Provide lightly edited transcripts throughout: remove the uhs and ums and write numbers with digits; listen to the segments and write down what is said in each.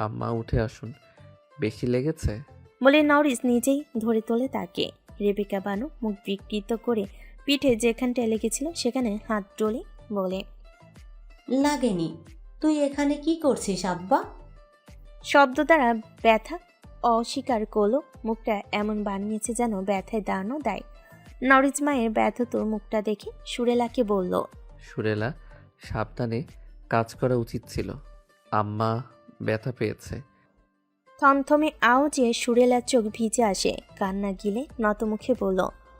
আম্মা উঠে আসুন, বেশি লেগেছে? বলে নরিস নিজেই ধরে তোলে তাকে। রেবেকা বানু মুখ বিকৃত করে পিঠে যেখানটায় লেগেছিল সেখানে হাত ডলে বলে, লাগেনি। তুই এখানে কি করছিস আব্বা? শব্দ দ্বারা ব্যথা অস্বীকার করলো। মুখটা এমন বানিয়েছে যেন ব্যথায় দাঁড়ানো দেয়। নরিস মায়ের ব্যথত মুখটা দেখে সুরেলাকে বলল, সুরেলা, সাবধানে কাজ করা উচিত ছিল। আম্মা ব্যথা পেয়েছে। থমথমে আওয়াজে সুরেলার চোখ ভিজে আসে। কান্না গিলে নতমুখে বলল,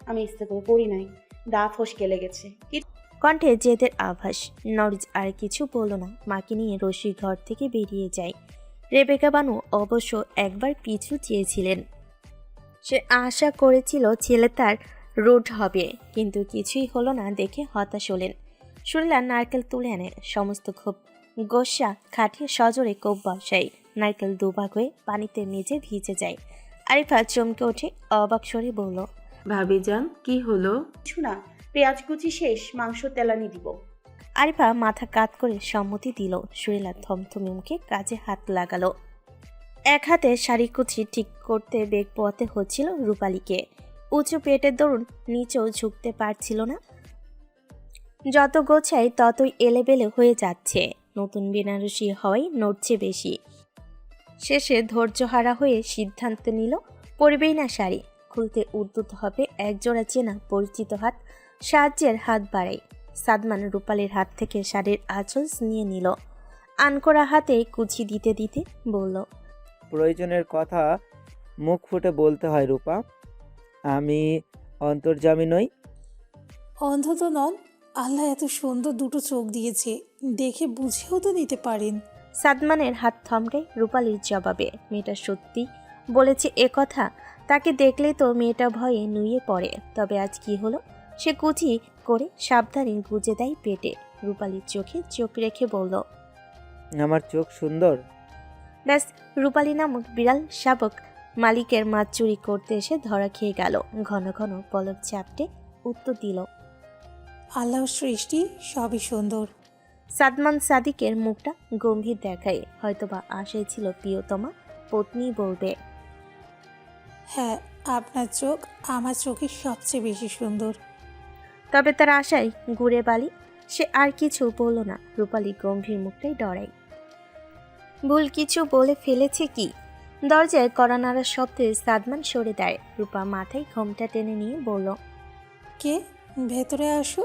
আমি ইচ্ছে করে পড়ি নাই, দা ফসকে লেগেছে। কি কণ্ঠে জেদের আভাস। নরিস আর কিছু বলল না, মাকে নিয়ে রশি ঘর থেকে বেরিয়ে যায়। রেবেকা বানু অবশ্য একবার পিছু চেয়েছিলেন। সে আশা করেছিল ছেলে তার রোড হবে, কিন্তু কিছুই হলো না দেখে হতাশ হলেন। সুরেলা নারকেল তুলে আনে, সমস্ত ক্ষোভ গোসা খাটিয়ে সজোরে কোপ বসায়। নারকেল দুভাগ হয়ে পানিতে নিচে ভিজে যায়। আরিফা চমকে ওঠে, অবাক স্বরে বলল, ভাবিজান কি হলো? কিছু না, পেঁয়াজ কুচি শেষ, মাংস তেলানি দিব। আরিফা মাথা কাত করে সম্মতি দিল। সুরেলা থমথমে মুখে কাজে হাত লাগালো। এক হাতে শাড়ি কুচি ঠিক করতে বেগ পোয়াতে হচ্ছিল রূপালীকে। উঁচু পেটের দরুন নিচেও ঝুঁকতে পারছিল না। যত গোছাই ততই এলেবেলে হয়ে যাচ্ছে। নতুন বেনারসি হওয়াই নড়ছে বেশি। শেষে ধৈর্যহারা হয়ে সিদ্ধান্ত নিল পরবেই না শাড়ি। খুলতে উদ্যত হবে একজোড়া চেনা পরিচিত হাত, সাহায্যের হাত বাড়ায়। সাদমান রূপালীর হাত থেকে শাড়ির আঁচল নিয়ে নিল। আনকোরা হাতে কুচি দিতে দিতে বলল, প্রয়োজনের কথা মুখ ফুটে বলতে হয় রূপা। আমি অন্তর্যামী নই। অন্ধ তো নন, আল্লাহ এত সুন্দর দুটো চোখ দিয়েছে, দেখে বুঝেও তো নিতে পারেন। সাদমানের হাত থমকায় রূপালীর জবাবে। মেয়েটা সত্যি বলেছে এ কথা। তাকে দেখলেই তো মেয়েটা ভয়ে নুয়ে পড়ে। তবে আজ কি হলো? সে কুচি করে সাবধানে গুজে দেয় পেটে। রূপালীর চোখে চোখ রেখে বলল, আমার চোখ সুন্দর। ব্যাস, রূপালী নামক বিড়াল শাবক মালিকের মাছ চুরি করতে এসে ধরা খেয়ে গেল। ঘন ঘন পলক চাপটে উত্তর দিল, আল্লাহর সৃষ্টি সবই সুন্দর। সাদমান সাদিকের মুখটা গম্ভীর দেখায়। হয়তোবা আশায় ছিল প্রিয়তমা পত্নী বলবে। হ্যাঁ, আপনার চোখ আমার চোখের সবচেয়ে বেশি সুন্দর। তবে তার আশায় ঘুরে বালি। সে আর কিছু বলল না। রূপালী গম্ভীর মুখটাই ডরায়। ভুল কিছু বলে ফেলেছে কি? দরজায় কড়া নাড়ার শব্দে সাদমান সরে দেয়। রূপা মাথায় ঘোমটা টেনে নিয়ে বলল, কে? ভেতরে আসো।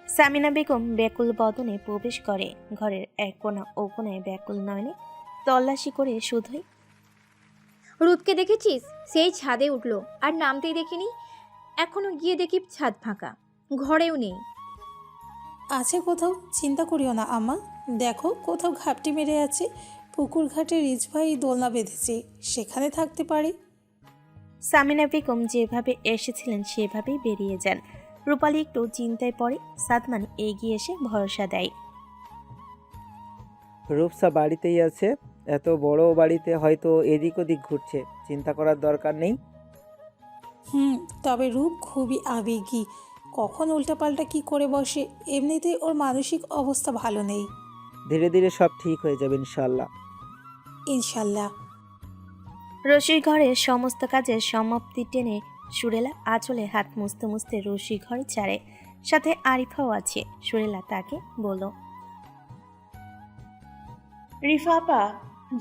সামিনা বেগম ব্যাকুল বদনে প্রবেশ করে। ঘরের এক কোণা ও কোণায় ব্যাকুল নয়নে তল্লাশি করে শুধুই, রুদকে দেখেছিস? সেই ছাদে উঠলো, আর নামতেই দেখিনি। এখনো গিয়ে দেখি ছাদ ফাঁকা, ঘরেও নেই। আছে কোথাও, চিন্তা করিও না আম্মা। দেখো কোথাও ঘাপটি মেরে আছে। পুকুর ঘাটে রিচ ভাই দোলনা বেঁধেছে, সেখানে থাকতে পারে। সামিনা বেগম যেভাবে এসেছিলেন সেভাবেই বেরিয়ে যান। রূপালী একটু চিন্তায় পড়ে। সাদমান এগিয়ে এসে ভরসা দেয়, রূপসা বাড়িতেই আছে। এত বড় বাড়িতে হয়তো এদিক ওদিক ঘুরছে, চিন্তা করার দরকার নেই। তবে রূপ খুবই আবেগী, কখন উল্টাপাল্টা কি করে বসে। এমনিতেই ওর মানসিক অবস্থা ভালো নেই। ধীরে ধীরে সব ঠিক হয়ে যাবে ইনশাল্লাহ। ইনশাল্লাহ। রসির ঘরের সমস্ত কাজের সমাপ্তি টেনে সুরেলা আঁচলে হাত মুছতে মুছতে রসি ঘরে ছাড়ে। সাথে আরিফাও আছে। সুরেলা তাকে বলল, রিফা আপা,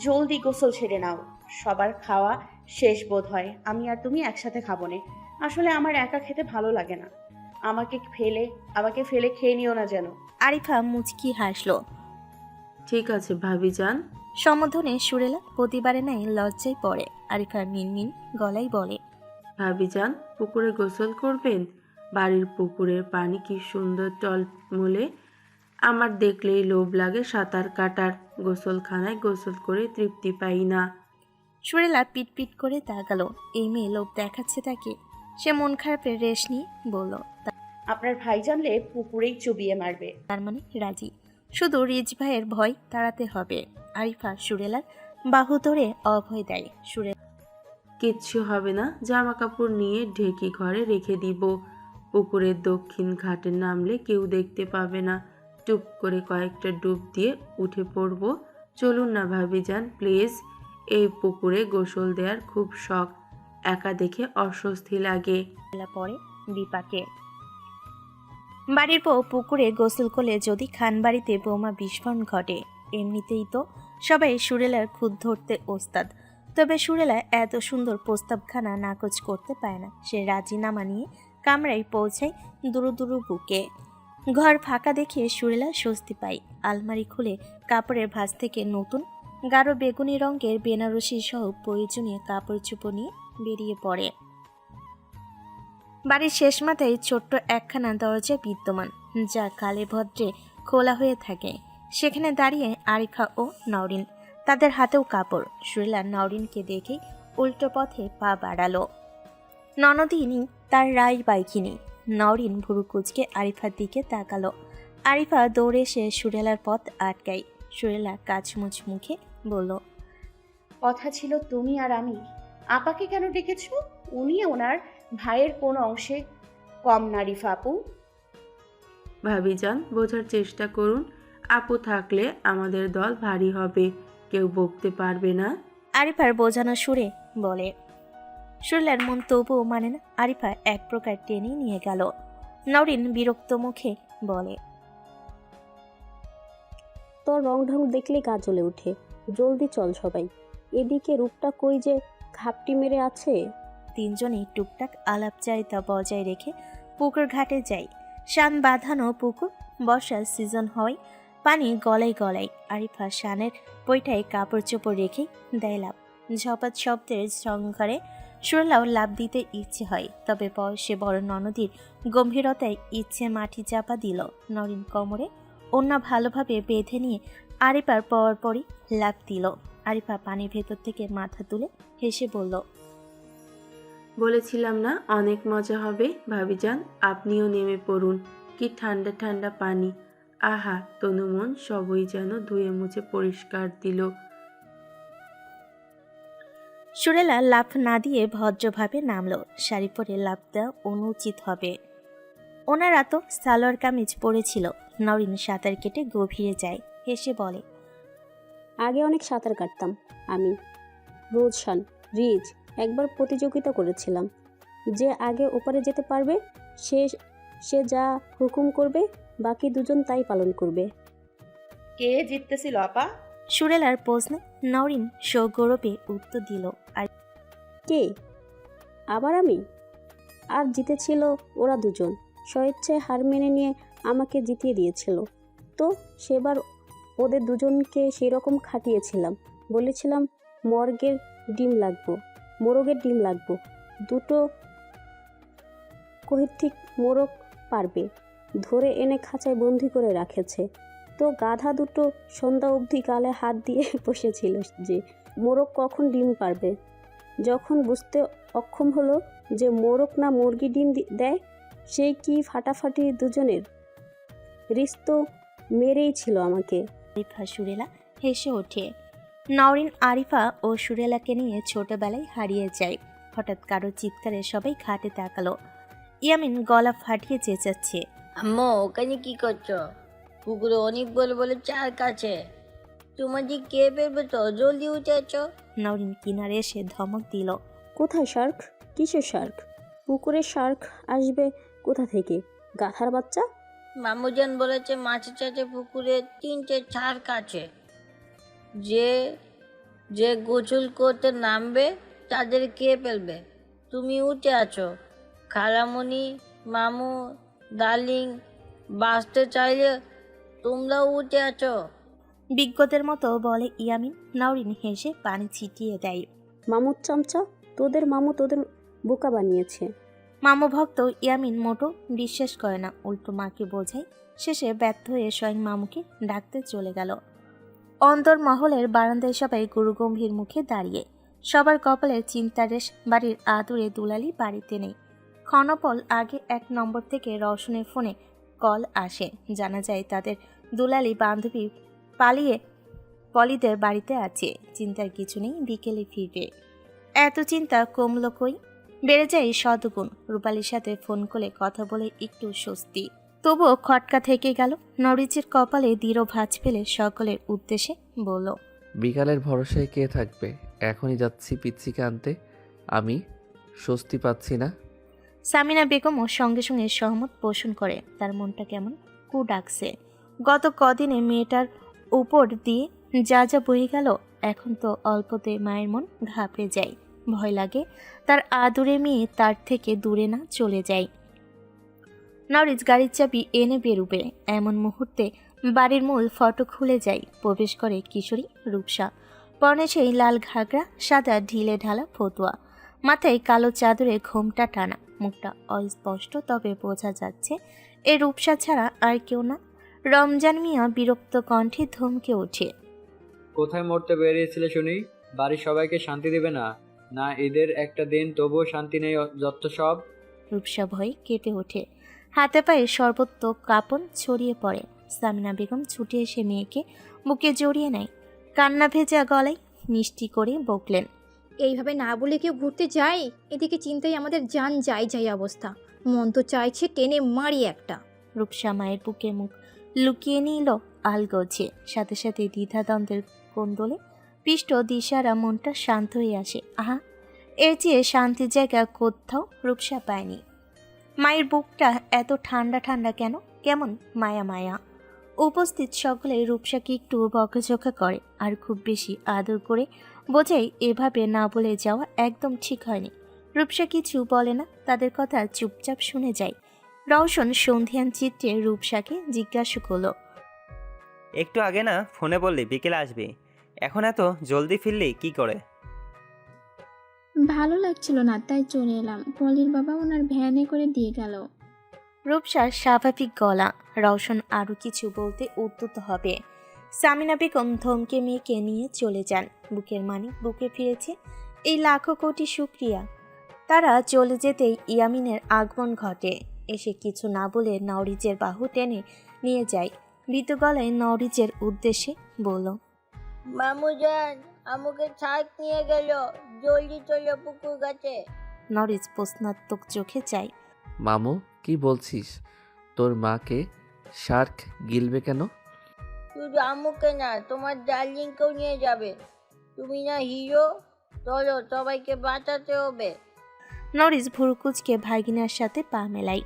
জলদি গোসল ছেড়ে নাও। সবার খাওয়া শেষ বোধ হয়, আমি আর তুমি একসাথে খাবো নে। আসলে আমার একা খেতে ভালো লাগে না। আমাকে ফেলে খেয়ে নিও না যেন। আরিফা মুচকি হাসলো। ঠিক আছে ভাবিজান। সম্বোধনে সুরেলা প্রতিবারে নাই লজ্জায় পড়ে। আরিফা মিনমিন গলায় বলে, ভাবিজান, পুকুরে গোসল করবেন? বাড়ির পুকুরের পানি কি সুন্দর টলমলে। আমার দেখলেই লোভ লাগে সাঁতার কাটার। গোসলখানায় গোসল করে তৃপ্তি পাই না। সুরেলা পিটপিট করে তাকালো। এই মেয়ে লোভ দেখাচ্ছে তাকে। সে মন খারাপের রেশ নিয়ে বলল, আপনার ভাই জানলে পুকুরেই চুবিয়ে মারবে। তার মানে রাজি। শুধু রিজ ভাইয়ের ভয় তাড়াতে হবে। আরিফা সুরেলার বাহু ধরে অভয় দেয়। সুরেলা কিচ্ছু হবে না, জামা কাপড় নিয়ে ঢেকে ঘরে রেখে দিব। পুকুরের দক্ষিণ ঘাটে নামলে কেউ দেখতে পাবে না। টুপ করে কয়েকটা ডুব দিয়ে উঠে পড়ব। চলুন না ভাবিজান প্লিজ, এই পুকুরে গোসল দেওয়ার খুব শখ, একা দেখে অস্বস্তি লাগে। পরে বিপাকে বাড়ির বউ পুকুরে গোসল করলে যদি খানবাড়িতে বোমা বিস্ফোরণ ঘটে। এমনিতেই তো সবাই সুরেলার খুদ ধরতে ওস্তাদ, তবে সুরেলা এত সুন্দর প্রস্তাবখানা নাকচ করতে পায় না। সে রাজিনামা নিয়ে কামরায় পৌঁছায় দুরু দুরু বুকে। ঘর ফাঁকা দেখে সুরেলা স্বস্তি পায়। আলমারি খুলে কাপড়ের ভাঁজ থেকে নতুন গাঢ় বেগুনি রঙের বেনারসি সহ প্রয়োজনীয় কাপড় চোপড় নিয়ে বেরিয়ে পড়ে। বাড়ির শেষ মাথায় ছোট্ট একখানা দরজা বিদ্যমান, যা কালে ভদ্রে খোলা হয়ে থাকে। সেখানে দাঁড়িয়ে আরিফা ও নওরিন, তাদের হাতেও কাপড়। সুরেলা নওরিনকে দেখে উল্টো পথে পা বাড়ালো। ননদিনী তার রায় বাইকিনি। নওরিন ভুরু কুচকে আরিফার দিকে তাকালো। আরিফা দৌড়ে এসে সুরেলার পথ আটকায়। সুরেলা কাচমুচ মুখে বলল, কথা ছিল তুমি আর আমি। আপাকে কেন ডেকেছো? উনি ওনার ভাইয়ের কোন অংশে কম না রিফা আপু। ভাবিজান বোঝার চেষ্টা করুন, আপু থাকলে আমাদের দল ভারী হবে, কেউ বকতে পারবে না। আরিফার বোঝানো সুরে বলে। সুরেলার মন তবুও মানে না। আরিফা এক প্রকার টেনে নিয়ে গেল। নওরিন বিরক্ত মুখে বলে, তোর রং ঢং দেখলে গা জ্বলে ওঠে। জলদি চল সবাই, এদিকে রূপটা কই যে ঘাপটি মেরে আছে। তিনজনেই টুকটাক আলাপচারিতা বজায় রেখে পুকুর ঘাটে যাই। শান বাঁধানো পুকুর, বর্ষার সিজন হয়, পানি গলায় গলায়। আরিফা শানের বইটায় কাপড় চোপড় রেখে দেয় লাভ। ঝপাত শব্দের সংঘারে সুরেলাও লাভ দিতে ইচ্ছে হয়, তবে বয়সে বড় ননদীর গম্ভীরতায় ইচ্ছে মাটি চাপা দিল। নরিন কোমরে ওন্না ভালোভাবে বেঁধে নিয়ে আরিফার পরপরই লাভ দিল। আরিফা পানির ভেতর থেকে মাথা তুলে হেসে বলল, বলেছিলাম না অনেক মজা হবে। ভাবিজান আপনিও নেমে পড়ুন, কি ঠান্ডা ঠান্ডা পানি। আহা, তনুমন সবই যেন ধুয়ে মুছে পরিষ্কার দিল। সুরেলা লাফ না দিয়ে ভদ্রভাবে নামলো। শাড়ি পরে লাফ দেওয়া অনুচিত হবে। ওনারা তো সালোয়ার কামিজ পরেছিল। নরিন সাঁতার কেটে গভীরে যায়, হেসে বলে, আগে অনেক সাঁতার কাটতাম আমি, রোজশান, রিজ। একবার প্রতিযোগিতা করেছিলাম, যে আগে ওপারে যেতে পারবে সে সে যা হুকুম করবে বাকি দুজন তাই পালন করবে। কে জিততেছিল আপা? সুরেলার প্রশ্নে নরিন সগৌরবে উত্তর দিল, আর কে? আবার আমি? আর জিতেছিল ওরা দুজন, স্বেচ্ছায় হার মেনে নিয়ে আমাকে জিতিয়ে দিয়েছিল। তো সেবার ওদের দুজনকে সেরকম খাটিয়েছিলাম, বলেছিলাম মোরগের ডিম লাগবো, দুটো কৈথিক মোরগ পারবে, ধরে এনে খাঁচায় বন্দি করে রাখেছে। তো গাধা দুটো সন্ধ্যা অবধি গালে হাত দিয়ে বসেছিল যে মোরগ কখন ডিম পারবে। যখন বুঝতে অক্ষম হলো যে মোরগ না মুরগি ডিম দেয়, সেই কি ফাটাফাটি দুজনের। রিস তো মেরেই ছিল আমাকে। আরিফা সুরেলা হেসে ওঠে। নরিন আরিফা ও সুরেলাকে নিয়ে ছোটবেলায় হারিয়ে যায়। হঠাৎ কারো চিৎকারে সবাই ঘাটে তাকালো। ইয়ামিন গলা ফাটিয়ে চেঁচাচ্ছে, আম্মু ওখানে কি করছো? পুকুরে অনেক বলে বলে চার কাছে, তোমার যে কে বেরবে তো, জলদি উঠেছ। নরিন কিনারে এসে ধমক দিল, কোথায় শার্ক? কিসের শার্ক? পুকুরে শার্ক আসবে কোথা থেকে, গাধার বাচ্চা? মামুজান বলেছে মাছে চাচে পুকুরে 3টে ছাড় কাছে, যে যে গোসল করতে নামবে তাদের কে ফেলবে। তুমি উঠে আছো, খালামণি, মামু, ডার্লিং বাঁচতে চাইলে তোমরাও উঠে আছো। বিজ্ঞদের মতো বলে ইয়ামিন। নরিন হেসে পানি ছিটিয়ে দেয়। মামুর চামচা, তোদের মামু তোদের বোকা বানিয়েছে। মামু ভক্ত ইয়ামিন মোটো বিশ্বাস করে না, উল্টো মাকে বোঝায়। শেষে ব্যর্থ হয়ে স্বয়ং মামুকে ডাকতে চলে গেল। অন্তর মহলের বারান্দায় সবাই গুরুগম্ভীর মুখে দাঁড়িয়ে। সবার কপালে চিন্তার রেশ। বাড়ির আদুরে দুলালি বাড়িতে নেই। ক্ষণপল আগে 1 নম্বর থেকে রওশনের ফোনে কল আসে। জানা যায় তাদের দুলালি বান্ধবী পালিয়ে পলিদের বাড়িতে আছে। চিন্তার কিছু নেই, বিকেলে ফিরবে। এত চিন্তা কমলো কই, বেড়ে যায় শতগুণ। রূপালীর সাথে ফোন করে কথা বলে একটু স্বস্তি। তবুও খটকা থেকে গেল। নরিচের কপালে দৃঢ় ভাঁজ ফেলে সকলের উদ্দেশ্যে বলল, বিকালের ভরসায় কে থাকবে? এখনই যাচ্ছি পিচ্ছিকে আনতে। আমি স্বস্তি পাচ্ছি না। সামিনা বেগমও সঙ্গে সঙ্গে সহমত পোষণ করে। তার মনটা কেমন কু ডাকছে। গত কদিনে মেয়েটার উপর দিয়ে যা যা বয়ে গেল, এখন তো অল্পতে মায়ের মন ঘাবড়ে যায়। ভয় লাগে তার আদুরে মেয়ে তার থেকে দূরে না চলে যায়। নরিচ গাড়ির চাবি এনে বেরুবে এমন মুহূর্তে বাড়ির মূল ফটক খুলে যায়। প্রবেশ করে কিশোরী রূপসা। পরনে সেই লাল ঘাগরা, সাদা ঢিলে ঢালা ফতুয়া, মাথায় কালো চাদরে ঘোমটা টানা। মুখটা অস্পষ্ট, তবে বোঝা যাচ্ছে এ রূপসা ছাড়া আর কেউ না। রমজান মিয়া বিরক্ত কণ্ঠে ধমকে ওঠে, কোথায় মরতে বেরিয়েছিলে শুনি? বাড়ির সবাইকে শান্তি দিবে না? না ঈদের একটা দিন, তবুও শান্তি নেই যত সব। রূপসা ভয়ে কেঁপে ওঠে। হাতে পায়ে সর্বত্র কাঁপন ছড়িয়ে পড়ে। সামিনা বেগম ছুটে এসে মেয়েকে বুকে জড়িয়ে নেয়। কান্না ভেজা গলায় মিষ্টি করে বকলেন, এইভাবে না বলে কেউ ঘুরতে যায়? এদিকে চিন্তায় আমাদের জান যাই যাই অবস্থা। মন তো চাইছে টেনে মারি একটা। রূপসা মায়ের বুকে মুখ লুকিয়ে নিল আলগোছে। সাথে সাথে দ্বিধাদ্বন্দ্বের কোন্দলে পৃষ্ঠ দিশারা মনটা শান্ত হয়ে আসে। আহা, এর চেয়ে শান্তির জায়গা কোথাও রূপসা পায়নি। মায়ের বুকটা এত ঠান্ডা ঠান্ডা কেন, কেমন মায়া মায়া। উপস্থিত সকলে রূপসাকে একটু বকাঝকা করে, আর খুব বেশি আদর করে বোঝাই এভাবে না বলে যাওয়া একদম ঠিক হয়নি। রূপসা কিছু বলে না, তাদের কথা চুপচাপ শুনে যায়। রওশন সন্ধিয়ান চিত্রে রূপসাকে জিজ্ঞাসা করল, একটু আগে না ফোনে বললি বিকেলে আসবি, এখন এত জলদি ফিরলি কি করে? ভালো লাগছিল না তাই চলে এলাম। পলির বাবা ওনার ভ্যানে করে দিয়ে গেল। রূপসার স্বাভাবিক গলা। রওশন আরও কিছু বলতে উদ্যত হবে। সামিনা বেগম ধমকে মেয়েকে নিয়ে চলে যান। বুকের মানিক বুকে ফিরেছে, এই লাখো কোটি শুক্রিয়া। তারা চলে যেতেই ইয়ামিনের আগমন ঘটে। এসে কিছু না বলে নওরিজের বাহু টেনে নিয়ে যায়। ভীত গলায় নওরিজের উদ্দেশ্যে বলল, মামু যান, আমাকে ছাদ নিয়ে গেল, জলদি চলো পুকুর কাছে। নরিজ প্রশ্নাত্মক চোখে চায়। মামু, কি বলছিস? তোর মাকে শার্ক গিলবে কেন? শুধু আম্মুকে না, তোমার ডার্লিংকেও নিয়ে যাবে। তুমি না হিরো, চলো সবাইকে বাঁচাতে হবে। নরিজ ভুরুকুচকে ভাগিনার সাথে পা মেলাই।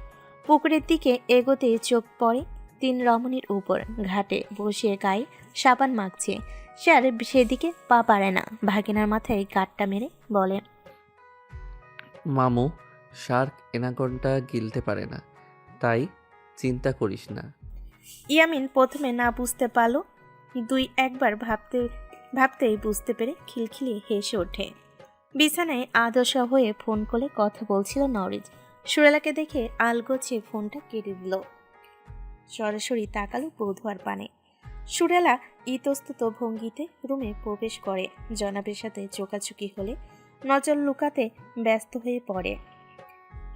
পুকুরের দিকে এগোতে চোখ পড়ে তিন রমণীর উপর। ঘাটে বসে গায়ে সাবান মাখছে। সে আর সেদিকে পা পারে না। ভাগিনার মাথায় গাঁটটা মেরে বলে, মামু, শার্ক এনাকোন্ডা গিলতে পারে না, তাই চিন্তা করিস না। ইয়ামিন প্রথমে না বুঝতে পারল, দুই একবার ভাবতেই বুঝতে পেরে খিলখিলিয়ে হেসে ওঠে। বিছানায় আদশা হয়ে ফোন করে কথা বলছিল নরিজ। সুরেলাকে দেখে আলগোছে ফোনটা কেটে দিল। সরাসরি তাকালো বধুয়ার পানে। সুরেলা ইতস্তত ভঙ্গিতে রুমে প্রবেশ করে। জনাবের সাথে চোকাচুকি হলে নজর লুকাতে ব্যস্ত হয়ে পড়ে।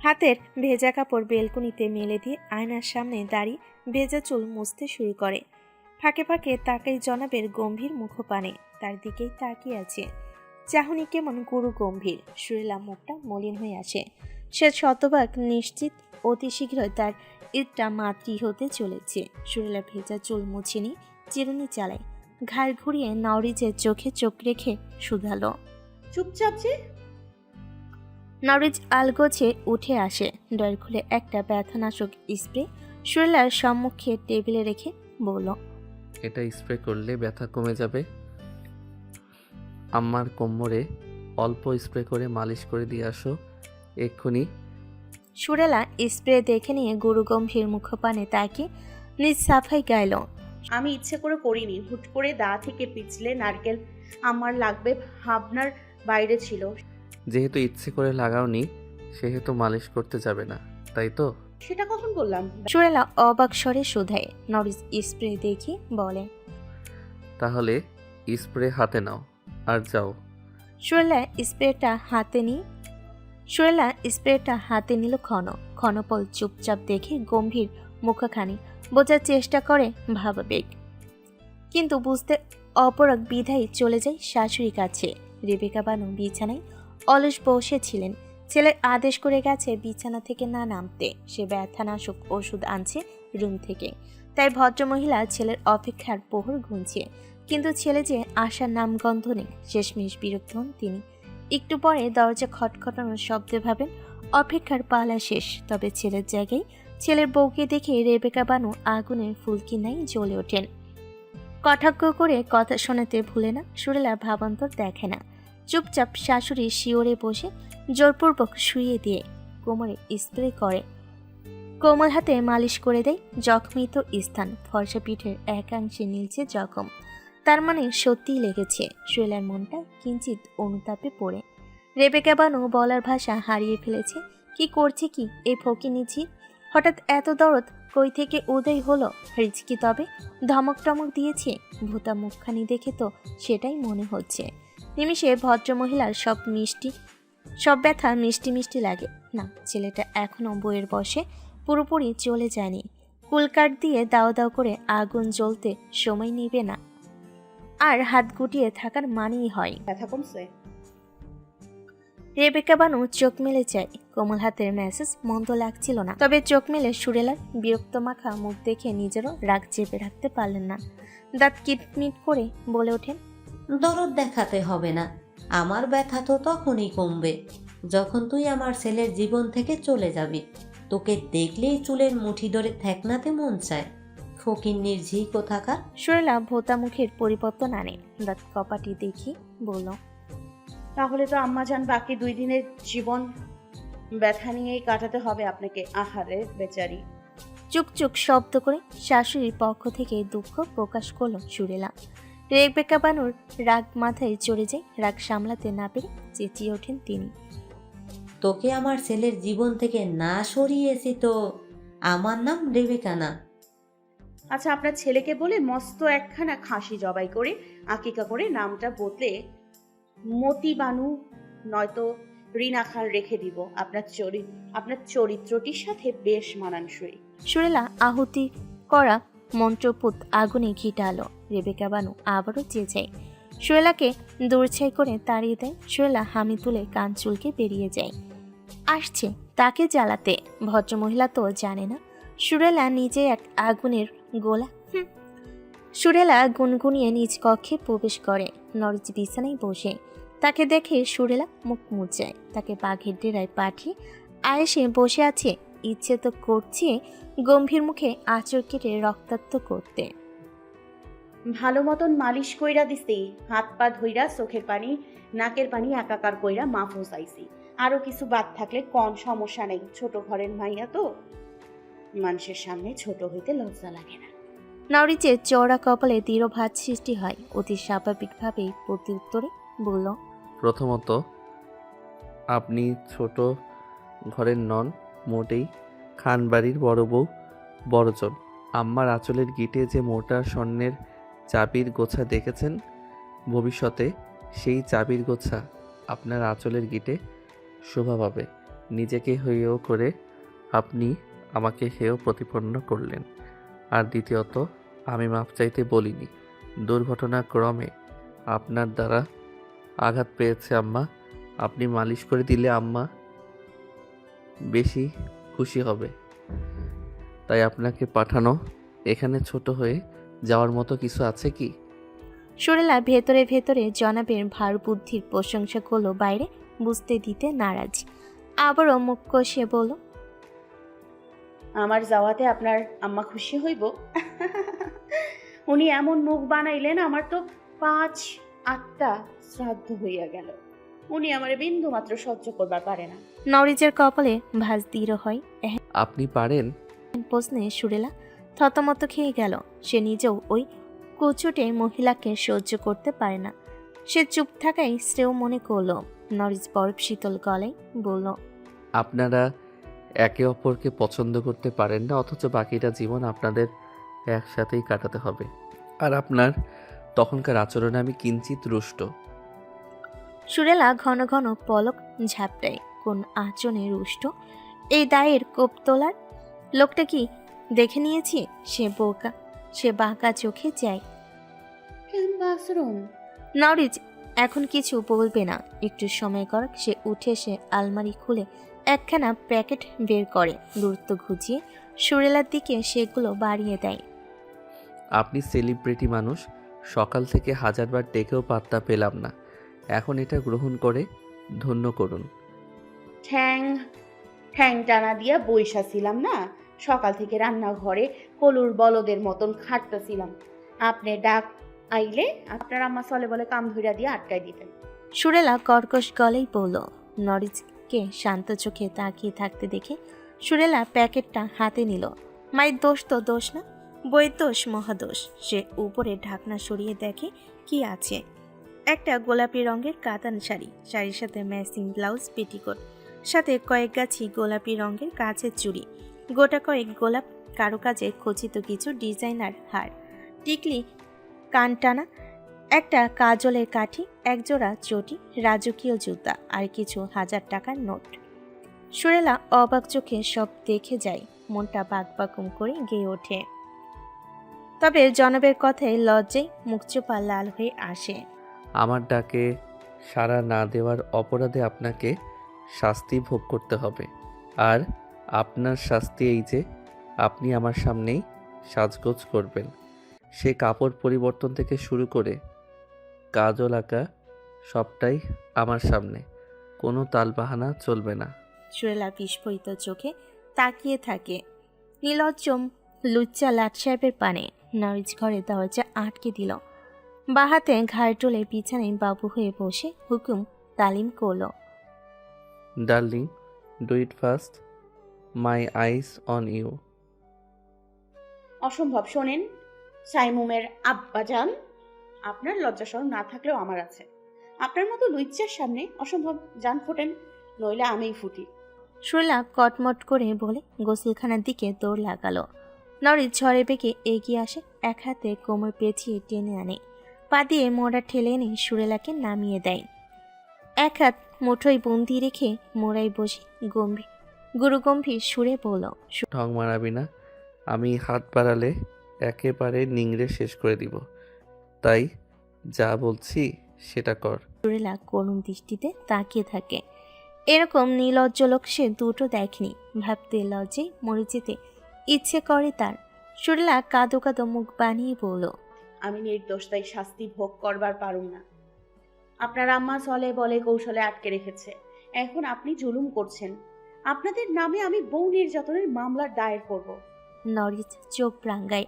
হাতের ভেজা কাপড় বেলকুনিতে মেলে দিয়ে আয়নার সামনে দাঁড়িয়ে ভেজা চুল মুছতে শুরু করে। ফাঁকে ফাঁকে তাকাই জনাবের গম্ভীর মুখপানে। তার দিকেই তাকিয়ে আছে। চাহনি কেমন গুরু গম্ভীর। সুরেলা মুখটা মলিন হয়ে আসে। সে শতভাগ নিশ্চিত অতি শীঘ্রই তার ঈদটা মাতৃ হতে চলেছে। সুরেলা ভেজা চুল মুছে নিয়ে চিরুনি চালায়। ঘাড় ঘুরিয়ে নওরিজের চোখে চোখ রেখে শুধালো, চুপচাপ যে। নরিজ আলগোছে উঠে আসে। ডয়ের খুলে একটা ব্যথানাশক স্প্রে সুরেলার সম্মুখে টেবিলে রেখে বলল, এটা স্প্রে করলে ব্যথা কমে যাবে। আমার কোমরে অল্প স্প্রে করে মালিশ করে দিয়ে আসো এক্ষুনি। সুরেলা স্প্রে দেখে নিয়ে গুরু গম্ভীর মুখপানে তাকে নিজ সাফাই গাইল, আমি ইচ্ছে করে করিনি, হুট করে দা থেকে পিছলে নারকেল আমার লাগবে ভাবনার বাইরে ছিল। যেহেতু ইচ্ছে করে লাগাওনি, সেহেতু মালিশ করতে যাবে না, তাই তো? সেটা কখন বললাম? সুরেলা অবাক স্বরে শুধায়। নরিজ স্প্রে দেখে বলে, তাহলে স্প্রে হাতে নাও আর যাও। সুরেলা স্প্রেটা হাতে নিল। ক্ষণপল চুপচাপ দেখে গম্ভীর মুখখানি বোঝার চেষ্টা করে ভাবাবেগ, কিন্তু বুঝতে অপরাগ বিধায় চলে যায় শাশুড়ি কাছে। রেবেকা বানু বিছানায় অলস বসেছিলেন। ছেলের আদেশ করে গেছে বিছানা থেকে না নামতে। সে ব্যথানাশক ওষুধ আনছে রুম থেকে। তাই ভদ্রমহিলা ছেলের অপেক্ষার প্রহর গুনছে, কিন্তু ছেলে যে আসার নামগন্ধ নেই। শেষমেশ বিরক্ত হন তিনি। একটু পরে দরজা খটখটানোর শব্দে ভাবেন অপেক্ষার পালা শেষ। তবে ছেলের জায়গায় ছেলের বউকে দেখে রেবেকা বানু আগুনের ফুলকি নাই জ্বলে ওঠেন। কটাক্ষ করে কথা শোনাতে ভুলে না, সুরেলা ভাবান্তর দেখে না। চুপচাপ শাশুড়ি শিওরে বসে জোরপূর্বক শুইয়ে দিয়ে কোমরে স্প্রে করে, কোমল হাতে মালিশ করে দেয় জখমিত স্থান। ফর্সা পিঠের একাংশে নীলছে জখম, তার মানে সত্যিই লেগেছে। সুরেলার মনটা কিঞ্চিত অনুতাপে পড়ে। রেবেকা বানু বলার ভাষা হারিয়ে ফেলেছে। কি করছে কি এই ফকিন্নি ঝি? হঠাৎ এত দরদ কই থেকে উদয় হলো? রিজকি তবে ধমক টমক দিয়েছে? ভূতা মুখখানি দেখে তো সেটাই মনে হচ্ছে। নিমিষে ভদ্রমহিলার সব ব্যথা মিষ্টি মিষ্টি লাগে। না, ছেলেটা এখনো বইয়ের বসে পুরোপুরি চলে যায়নি। কুলকাট দিয়ে দাও দাও করে আগুন জ্বলতে সময় নেবে না, আর হাত গুটিয়ে থাকার মানেই হয়। ব্যথা কমছে? রেবেকা বানু চোখ মেলে চায়। কোমল হাতের মেসেজ মন্দ লাগছিল না, তবে চোখ মেলে সুরেলার বিরক্ত মাখা মুখ দেখে নিজেরও রাগ চেপে রাখতে পারলেন না। দাঁত কিটমিট করে বলে ওঠেন, দরদ দেখাতে হবে না। আমার ব্যথা তো তখনই কমবে যখন তুই আমার ছেলের জীবন থেকে চলে যাবি। তোকে দেখলেই চুলের মুঠি ধরে ঠেকনাতে মন চায়। ফকিন্নির ঝি কোথাকার। সুরেলা ভোতা মুখের পরিবর্তন আনে, দাঁত কপাটি দেখি বলল, তাহলে তো আম্মা জান বাকি 2 দিনের জীবন ব্যথা নিয়েই কাটাতে হবে আপনাকে। আহারে বেচারি। চুকচুক শব্দ করে শাশুড়ির পক্ষ থেকে দুঃখ প্রকাশ করল সুরেলা। রেবেকা বানুর রাগ মাথায় চড়ে যায়। রাগ সামলাতে না পেরে চেঁচিয়ে ওঠেন তিনি, তোকে আমার ছেলের জীবন থেকে না সরিয়েছি তো আমার নাম রেবেকা না। আচ্ছা, আপনার ছেলেকে বলে মস্ত একখানা খাসি জবাই করে আকিকা করে নামটা বদলে মতি বানু নয়তো রিনা খান রেখে দিব। আপনার চরিত্রটির সাথে বেশ মানানসই। সুরেলা আহুতি করা মন্ত্রপুত আগুনে ঘিটালো। রেবেকা বানু আবারও চেঁচায়। সুরেলাকে দূরছাই করে তাড়িয়ে দেয়। সুরেলা হামি তুলে কান চুলকে বেরিয়ে যায়। আসছে তাকে জ্বালাতে। ভদ্রমহিলা তো জানে না সুরেলা নিজে এক আগুনের গোলা। সুরেলা গুনগুনিয়ে নিজ কক্ষে প্রবেশ করে। নরজ বিছানায় বসে। তাকে দেখে সুরেলা মুখ মুচায়। তাকে বাঘের ডেরায় পাঠিয়ে আয়েসে বসে আছে। ইচ্ছে তো করছে গম্ভীর মুখে আঁচড় কেটে রক্তাক্ত করতে। ভালো মতন মালিশ কইরা দিছি, হাত পা ধইরা চোখের পানি নাকের পানি একাকার কইরা মাফুস আইছি। আরো কিছু বাদ থাকলে কম সমস্যা নেই। ছোট ঘরের মাইয়া তো, মানুষের সামনে ছোট হইতে লজ্জা লাগে না। নরিচের চওড়া কপালে দৃঢ় ভাত সৃষ্টি হয়। অতি স্বাভাবিকভাবেই প্রতি উত্তরে বলল, প্রথমত আপনি ছোট ঘরের নন মোটেই, খানবাড়ির বড় বউ বড়জন। আম্মার আঁচলের গিটে যে মোটা স্বর্ণের চাবির গোছা দেখেছেন, ভবিষ্যতে সেই চাবির গোছা আপনার আঁচলের গিটে শোভা পাবে। নিজেকে হেয় করে আপনি আমাকে হেয় প্রতিপন্ন করলেন। আর দ্বিতীয়ত, আমি মাপ চাইতে বলিনি, দুর্ঘটনাক্রমে আপনার দ্বারা আঘাত পেয়েছে আম্মা। আপনি মালিশ করে দিলে আম্মা বেশি খুশি হবে, তাই আপনাকে পাঠানো। এখানে ছোট হয়ে যাওয়ার মতো কিছু আছে কি? সুরেলা ভেতরে ভেতরে জনাবের ভার বুদ্ধির প্রশংসা করলো, বাইরে বুঝতে দিতে নারাজ। আবারও মুখ কষিয়ে বলল, আমার যাওয়াতে আপনার আম্মা খুশি হইব? উনি এমন মুখ বানাইলেন, আমার তো 5-8টা শ্রাদ্ধ হইয়া গেল। উনি আমার বিন্দু মাত্র সহ্য করবার পারে না। নরিজের কপালে ভাঁজ দৃঢ় হয়। আপনি পারেন? প্রশ্নে সুরেলা থতমত খেয়ে গেল। সে নিজেও ওই কুচুটে মহিলাকে সহ্য করতে পারে না। সে চুপ থাকাই শ্রেয় মনে করলো। নরিজ বরফ শীতল গলায় বলল, আপনারা একে অপরকে পছন্দ করতে পারেন না, অথচ বাকিটা জীবন আপনাদের একসাথেই কাটাতে হবে। আর আপনার তখনকার আচরণে আমি কিঞ্চিত রুষ্ট। সুরেলা ঘন ঘন পলক ঝাপটায়। কোন আচরণে রুষ্ট? এই দায়ের কোপ তোলার লোকটা কি দেখে নিয়েছি? সে বাঁকা চোখে যায়। নরিজ এখন কিছু বলবে না, একটু সময় কর। সে উঠে সে আলমারি খুলে একখানা প্যাকেট বের করে দূরত্ব ঘুচিয়ে সুরেলার দিকে সেগুলো বাড়িয়ে দেয়। আপনি সেলিব্রিটি মানুষ, সকাল থেকে হাজারবার ডেকেও পাত্তা পেলাম না, এখন এটা গ্রহণ করে ধন্য করুন। ঠ্যাং ঠ্যাং টানা দিয়া বইসাছিলাম না, সকাল থেকে রান্নাঘরে কলুর বলদের মতন খাটতেছিলাম। আপনি ডাক আইলে আপনার আম্মা চলে বলে কাম ধইরা দিয়ে আটকাই দিতেন। সুরেলা কর্কশ গলেই বলল। নরিজকে শান্ত চোখে তাকিয়ে থাকতে দেখে সুরেলা প্যাকেটটা হাতে নিল। মায়ের দোষ তো দোষ না, বইয়ের দোষ মহাদোষ। সে উপরে ঢাকনা সরিয়ে দেখে কি আছে। একটা গোলাপি রঙের কাতান শাড়ি, শাড়ির সাথে ম্যাচিং ব্লাউজ, পেটিকোট, সাথে কয়েক গাছি গোলাপি রঙের কাচের চুড়ি, গোটা কয়েক গোলাপ কারুকাজে খচিত কিছু ডিজাইনার হার, টিকলি, কানটানা, একটা কাজলের কাঠি, একজোড়া চটি, রাজকীয় জুতা আর কিছু 1000 টাকার নোট। সুরেলা অবাক চোখে সব দেখে যায়, মনটা বাকবাকুম করে গেয়ে ওঠে। তবে জনবের কথায় লজ্জায় মুখচোপা লাল হয়ে আসে। আমার ডাকে সাড়া না দেওয়ার অপরাধে আপনাকে শাস্তি ভোগ করতে হবে। আর আপনার শাস্তি এই যে আপনি আমার সামনেই সাজগোজ করবেন। সে কাপড় পরিবর্তন থেকে শুরু করে কাজল আঁকা সবটাই আমার সামনে, কোনো তালবাহানা চলবে না। সুরেলা বিস্ফোরিত চোখে তাকিয়ে থাকে। নীলজ্জ লুচ্চা লাট সাহেবের পানে নরিজ ঘরে দরজা আটকে দিল। বাহাতে ঘাড় টোলে বিছানায় বাবু হয়ে বসে হুকুম তালিম করল। Darling, do it fast, my eyes on you. অসম্ভব। শোনেন সাইমুমের আব্বাজান, আপনার লজ্জা শরম না থাকলেও আমার আছে। আপনার মতো লুইচ্চার সামনে অসম্ভব জান ফোটেন, নইলে আমিই ফুটি। সুরেলা কটমট করে বলে গোসলখানার দিকে দৌড় লাগালো। নরিজ ঝড়ে বেগে এগিয়ে আসে, এক হাতে কোমর পেঁচিয়ে টেনে আনে, পা দিয়ে মোড়া ঠেলে এনে সুরেলাকে নামিয়ে দেয়। এক হাত মুঠোয় বন্দি রেখে মোড়ায় বসে গুরুগম্ভীর সুরে বলল। ঢং মারাবি না, আমি হাত বাড়ালে একেবারে নিংড়ে শেষ করে দিব, তাই যা বলছি সেটা কর। সুরেলা করুণ দৃষ্টিতে তাকিয়ে থাকে। এরকম নির্লজ্জ লোক সে দুটো দেখেনি। ভাবতে লজ্জে মরে যেতে ইচ্ছে করে তার। সুরেলা কাঁদো কাঁদো মুখ বানিয়ে বলল। আমি নির্দোষ, তাই শাস্তি ভোগ করবার পারুম না। আপনার আম্মা চলে বলে কৌশলে আটকে রেখেছে, এখন আপনি জুলুম করছেন। আপনাদের নামে আমি বউ নির্যাতনের মামলার দায়ের করব। নরিজ চোখ রাঙ্গায়,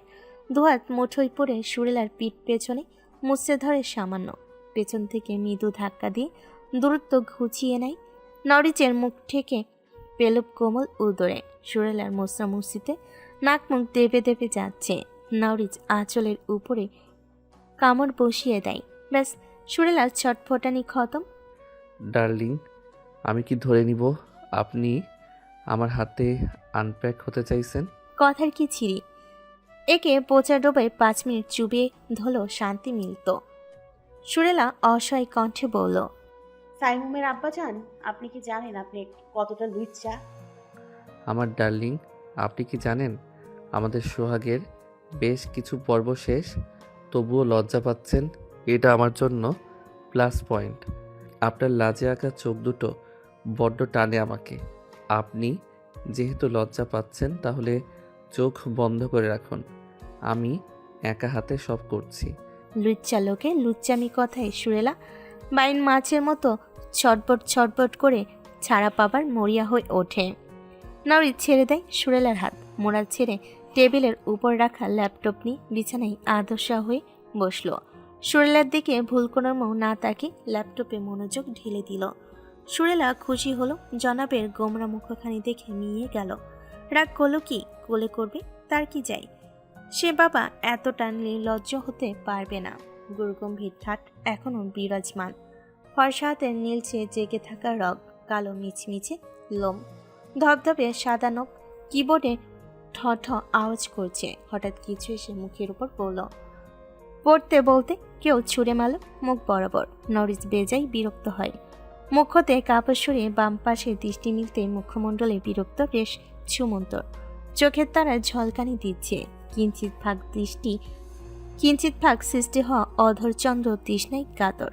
দুহাত মুঠোয় পড়ে সুরেলার পিঠ পেছনে মুছে ধরে সামান্য, পেছন থেকে মৃদু ধাক্কা দিয়ে দূরত্ব ঘুচিয়ে নেয়। নরিজের মুখ থেকে পেলব কোমল উদরে, সুরেলার মোছামুছিতে নাক মুখ দেবে দেবে যাচ্ছে। নরিজ আঁচলের উপরে কামড় বসিয়ে দেয়। ব্যাস, সুরেলার ছটফটানি খতম। ডার্লিং, আমি কি ধরে নিব আপনি আমার হাতে আনপ্যাক হতে চাইছেন? কথার কি ছিরি, একে পোচা ডোবায় 5 মিনিট চুবিয়ে ধরল শান্তি মিলত। সুরেলা অসহায় কণ্ঠে বলল। সাইমুমের আব্বাজান, আপনি কি জানেন আপনি কতটা লুচ্চা? আমার ডার্লিং, আপনি কি জানেন আমাদের সোহাগের বেশ কিছু পর্ব শেষ, তবুও লজ্জা পাচ্ছেন? এটা আমার জন্য প্লাস পয়েন্ট। আপনার লাজে আঁকা চোখ দুটো বড্ড টানে আমাকে। আপনি যেহেতু লজ্জা পাচ্ছেন, তাহলে চোখ বন্ধ করে রাখুন, আমি একা হাতে সব করছি। লুচ্চা লোকে লুচ্চামি কথায় সুরেলা বাইন মাছের মতো ছটপট ছটপট করে ছাড়া পাবার মরিয়া হয়ে ওঠে। নরিজ ছেড়ে দেয় সুরেলার হাত, মোড়া ছেড়ে টেবিলের উপর রাখা ল্যাপটপ নিয়ে বিছানায় আদর্শা হয়ে বসল। সুরেলার দিকে ভুল কোনো না তাকে ল্যাপটপে মনোযোগ ঢেলে দিল। সুরেলা খুশি হলো, জনাবের গোমরা মুখখানি দেখে মিয়ে গেল। রাগ করলো কি, কোলে করবে, তার কি যায়। সে বাবা এতটা নির্লজ্জ হতে পারবে না। গুরুগম্ভীর ঠাট এখনো বিরাজমান। ফর্সা হাতের নীলচে জেগে থাকা রগ, কালো মিচমিচে লোম, ধবধবে সাদা নখ, কিবোর্ডে ঠ ঠ আওয়াজ করছে। হঠাৎ কিছু এসে মুখের উপর পড়ল। পড়তে বলতে কেউ ছুঁড়ে মারল মুখ বরাবর। নরিজ বেজায় বিরক্ত হয়। মুখ হতে কাপড় সরিয়ে বাম পাশে দৃষ্টি মিলতে মুখমণ্ডলে বিরক্ত বেশ ছুমন্তর, চোখের তারা ঝলকানি দিচ্ছে। কিঞ্চিত ভাগ সৃষ্টি হওয়া অধরচন্দ্র তৃষ্ণায় কাতর।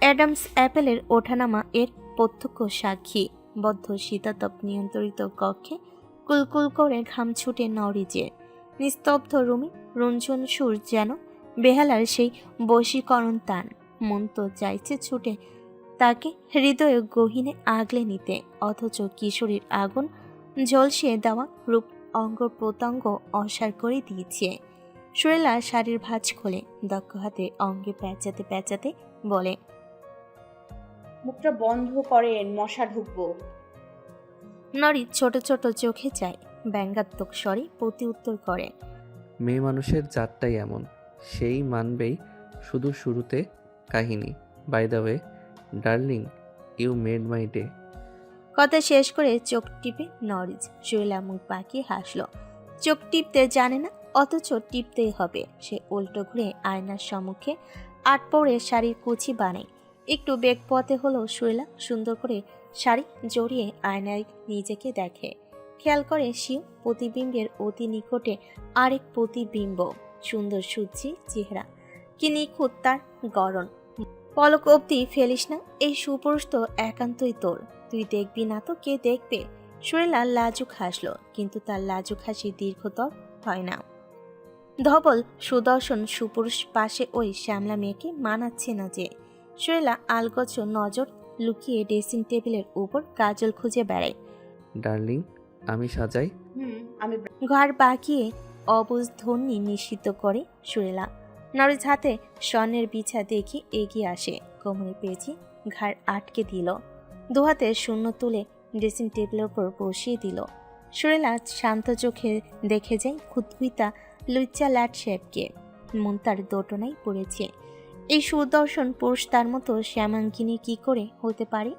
অ্যাডামস অ্যাপেলের ওঠানামা এর প্রত্যক্ষ সাক্ষী। বদ্ধ শীতাতপ নিয়ন্ত্রিত কক্ষে কুলকুল করে ঘাম ছুটে নরিজে। নিস্তব্ধ রুমে রঞ্জন সুর যেন বেহালার সেই বশীকরণ টান। মন তো চাইছে ছুটে তাকে হৃদয় গহীনে আগলে নিতে, অথচ কিশোরীর আগুন ঝলসিয়ে দেওয়া রূপ অঙ্গ প্রত্যঙ্গ অসাড় করে দিয়েছে। সুরেলা শাড়ির ভাঁজ খোলে, দক্ষ হাতে অঙ্গে প্যাঁচাতে প্যাঁচাতে বলে, মুখটা বন্ধ করেন, মশা ঢুকবো। নরি ছোট ছোট চোখে চায়, ব্যঙ্গাত্মক স্বরে প্রতি উত্তর করে, মেয়ে মানুষের জাতটাই এমন, সেই মানবেই শুধু শুরুতে কাহিনী। By the way darling, you made my day. কথা শেষ করে চোখ টিপে নরিজ। সুরেলা মুখ বাঁকিয়ে হাসল। চোখ টিপতে জানে না, অথচ টিপতেই হবে। সে উল্টো ঘুরে আয়নার সম্মুখে আট পরে শাড়ির কুচি বানায়। একটু বেগ পথে হলো সুরেলা সুন্দর করে শাড়ি জড়িয়ে আয়নায় নিজেকে দেখে। খেয়াল করে শিউ প্রতিবিম্বের অতি নিকটে আরেক প্রতিবিম্ব। সুন্দর সূর্যি চেহারা, কি নিখুঁত তার গড়ন। পলক অবধি ফেলিস না, এই সুপুরুষ তো একান্তই তোর, তুই দেখবি না তো কে দেখবে? সুরেলা লাজুক হাসলো, কিন্তু তার লাজুক হাসি দীর্ঘতর হয় না। ধবল সুদর্শন সুপুরুষ পাশে ওই শ্যামলা মেয়েকে মানাচ্ছে না যে। সুরেলা আলগোছ নজর লুকিয়ে ড্রেসিং টেবিলের উপর কাজল খুঁজে বেড়ায়। ডার্লিং, আমি সাজাই? আমি ঘর বাঁকিয়ে অবুঝ ধ্বনি নিশ্চিত করে সুরেলা। নরিজ হাতে স্বর্ণের বিছা দেখি এগিয়ে আসে, কোমরে পেয়েছি ঘাড় আটকে দিল। দুহাতে শূন্য তুলে ড্রেসিং টেবিলের উপর বসিয়ে দিল। সুরেলা শান্ত চোখে দেখে যায় খুদকুইতা লুচ্চা ল্যাট শেপকে। মন তার দোটনায় পড়েছে। এই সুদর্শন পুরুষ তার মতো শ্যামাঙ্গিনী কি করে হতে পারে?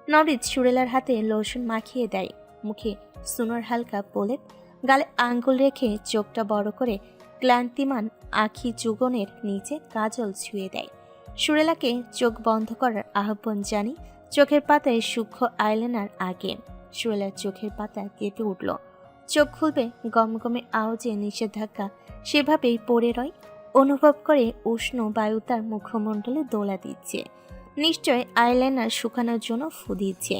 নরিজ সুরেলার হাতে লোশন মাখিয়ে দেয়, মুখে সুনোর হালকা প্রলেপ, গালে আঙ্গুল রেখে চোখটা বড় করে ক্লান্তিমান আখি যুগনের নিচে কাজল ছুঁয়ে দেয়। সুরেলাকে চোখ বন্ধ করার আহ্বান জানি চোখের পাতায় সূক্ষ্ম আইলাইনার আগে। সুরেলার চোখের পাতা কেঁপে উঠল। চোখ খুলবে গমগমে আওয়াজে নিষেধাজ্ঞা সেভাবেই পড়ে রয়। অনুভব করে উষ্ণ বায়ু তার মুখমণ্ডলে দোলা দিচ্ছে। নিশ্চয় আইলাইনার শুকানোর জন্য ফু দিচ্ছে।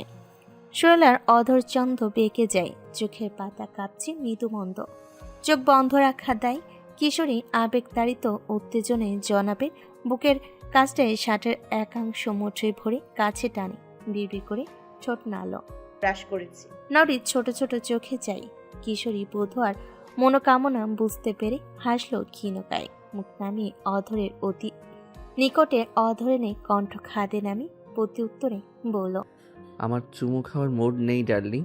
সুরেলার অধর চন্দ্র বেঁকে যায়, চোখের পাতা কাঁপছে মৃদুমন্দ। চোখ বন্ধ রাখা দেয়। কিশোরী আবেগতাড়িত উত্তেজনে জনাবে বুকের কাছটায় শার্টের একাংশ মুঠোয় ভরে কাছে টানে, বিড়বিড় করে ঠোঁট নাড়ল। ব্রাশ করেছি। নরিদ ছোট ছোট চোখে চাই। কিশোরী বোধ আর মনোকামনা বুঝতে পেরে হাসল ক্ষীণকায়। মুখ নামিয়ে অধরের অতি নিকটে অধরণে কণ্ঠ খাদে নামি প্রতি উত্তরে বলল, আমার চুমু খাওয়ার মুড নেই ডার্লিং,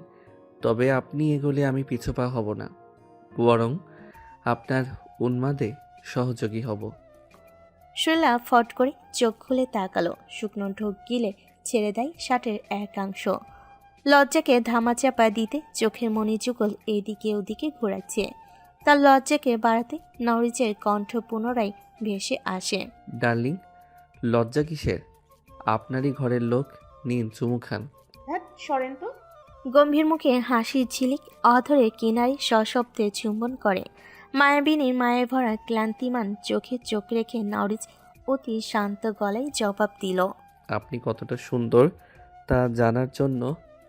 তবে আপনি এগোলে আমি পিছুপা হব না, বরং আপনার উন্মাদে সহযোগী হব। শৈলা ফট করে চোখ খুলে তাকালো। শুকনো ঢোক গিলে ছেড়ে দেয় শার্টের একাংশ। লজ্জাকে ধামাচাপা দিতে চোখের মণিযুগল এদিকে ওদিকে ঘোরাচ্ছে। তার লজ্জাকে বাড়াতে নরিজের কণ্ঠ পুনরায় ভেসে আসে, ডার্লিং, লজ্জা কিসের? আপনারই ঘরের লোক, নিন চুমু খান। হ্যাঁ, সরেন তো। গম্ভীর মুখে হাসির ঝিলিক অধরে কিনারি সশব্দে চুম্বন করে। মায়াবিনী মায়ে ভরা ক্লান্তিমান চোখে চোখ রেখে নরিজ অতি শান্ত গলায় জবাব দিল, আপনি কতটা সুন্দর তা জানার জন্য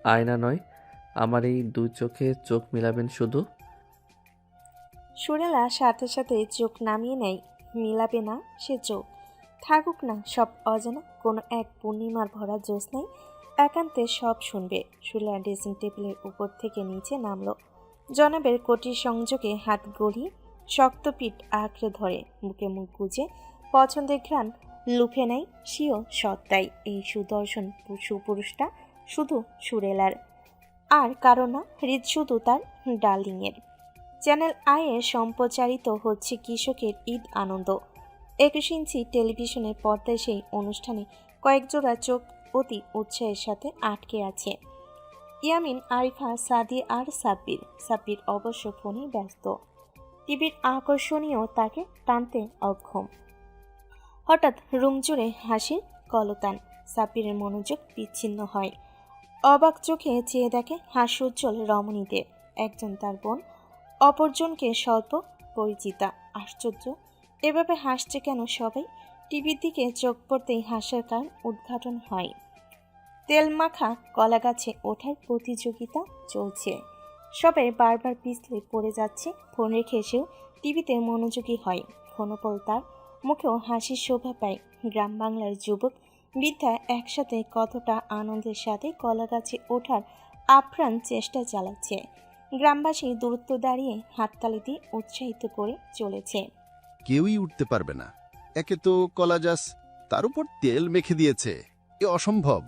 আয়না নয়, আমার এই দু চোখে চোখ মিলাবেন শুধু। সুরেলা সাথে সাথে চোখ নামিয়ে নেয়। মিলাবে না সে চোখ, থাকুক না সব অজানা কোনো এক পূর্ণিমার ভরা জ্যোৎস্নায় একান্তে সব শুনবে। সুরেলা ড্রেসিং টেবিলের উপর থেকে নিচে নামলো। জনাবের কোটির সংযোগে হাত গড়িয়ে শক্ত পিঠ আঁকড়ে ধরে, বুকে মুখ গুজে পছন্দের ঘ্রাণ লুফে নেয় সিও সত্তাই। এই সুদর্শন সুপুরুষটা শুধু সুরেলার, আর কারণ না, হৃদ শুধু তার ডার্লিংয়ের। চ্যানেল আইয়ে সম্প্রচারিত হচ্ছে কৃষকের ঈদ আনন্দ। 21 ইঞ্চি টেলিভিশনের পর্দায় সেই অনুষ্ঠানে কয়েক জোড়া চোখ অতি উৎসাহের সাথে আটকে আছে। ইয়ামিন, আরিফা, সাদি আর সাব্বির। সাব্বির অবশ্য ফোনে ব্যস্ত, টিভির আকর্ষণীয় তাকে টানতে অক্ষম। হঠাৎ রুম জুড়ে হাসির কলতান। সাব্বিরের মনোযোগ বিচ্ছিন্ন হয়। অবাক চোখে চেয়ে দেখে হাস্যোজ্জ্বল রমণীদের, একজন তার বোন, অপরজনকে স্বল্প পরিচিতা। আশ্চর্য, এভাবে হাসছে কেন সবাই? টিভির দিকে চোখ পড়তেই হাসার কারণ উদ্ঘাটন হয়। তেল মাখা কলা গাছে ওঠার প্রতিযোগিতা চলছে। সবাই বারবার পিছলে পড়ে যাচ্ছে। ফোন রেখে এসেও টিভিতে মনোযোগী হয়। ক্ষণপল তার মুখেও হাসির শোভা পায়। গ্রাম বাংলার যুবক বৃদ্ধা একসাথে কতটা আনন্দের সাথে কলা গাছে ওঠার আপ্রাণ চেষ্টা চালাচ্ছে। গ্রামবাসী দূরত্ব দাঁড়িয়ে হাততালি দিয়ে উৎসাহিত করে চলেছে। কেউই উঠতে পারবে না, একে তো কলাজাস, তার উপর তেল মেখে দিয়েছে, এ অসম্ভব।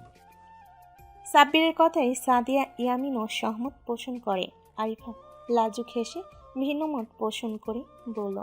সাব্বিরের কথায় সাদিয়া ইয়ামিনও সহমত পোষণ করে। আরিফা লাজুক হেসে ভিন্ন মত পোষণ করে বলল,